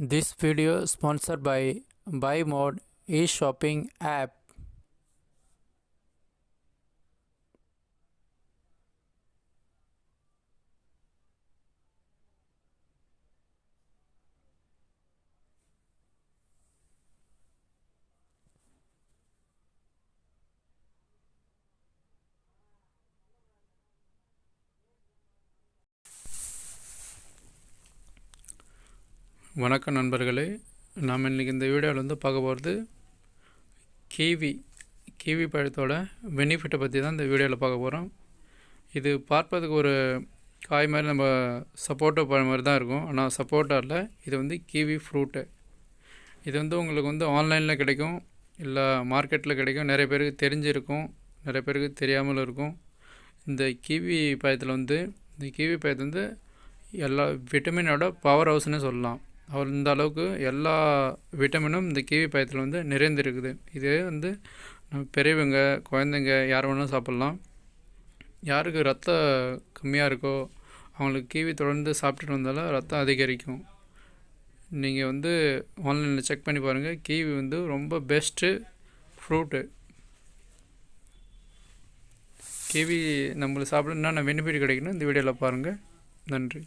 This video sponsored by BuyMode e-shopping app. வணக்கம் நண்பர்களே, நாம் இன்றைக்கி இந்த வீடியோவில் பார்க்க போகிறது கிவி பழத்தோட பெனிஃபிட்டை பற்றி தான் இந்த வீடியோவில் பார்க்க போகிறோம். இது பார்ப்பதுக்கு ஒரு காய் மாதிரி நம்ம சப்போட்டா பழம் மாதிரி தான் இருக்கும். ஆனால் சப்போட்டா இல்லை, இது கிவி ஃப்ரூட்டு. இது உங்களுக்கு ஆன்லைனில் கிடைக்கும், இல்லை மார்க்கெட்டில் கிடைக்கும். நிறைய பேருக்கு தெரிஞ்சிருக்கும், நிறைய பேருக்கு தெரியாமல் இருக்கும். இந்த கிவி பழத்தில் இந்த கிவி பழத்தை எல்லா விட்டமினோட பவர் ஹவுஸ்னு சொல்லலாம். இந்த அளவுக்கு எல்லா விட்டமினும் இந்த கிவி பழத்தில் நிறைந்திருக்குது. இது நம்ம பெரியவங்க, குழந்தைங்க யார் வேணாலும் சாப்பிட்லாம். யாருக்கு ரத்தம் கம்மியாக இருக்கோ அவங்களுக்கு கிவி தொடர்ந்து சாப்பிட்டுட்டு வந்தாலும் ரத்தம் அதிகரிக்கும். நீங்கள் ஆன்லைனில் செக் பண்ணி பாருங்கள். கிவி ரொம்ப பெஸ்ட்டு ஃப்ரூட்டு. கிவி நம்மளுக்கு சாப்பிட என்னென்ன பெனிஃபிட் கிடைக்கணும் இந்த வீடியோவில் பாருங்கள். நன்றி.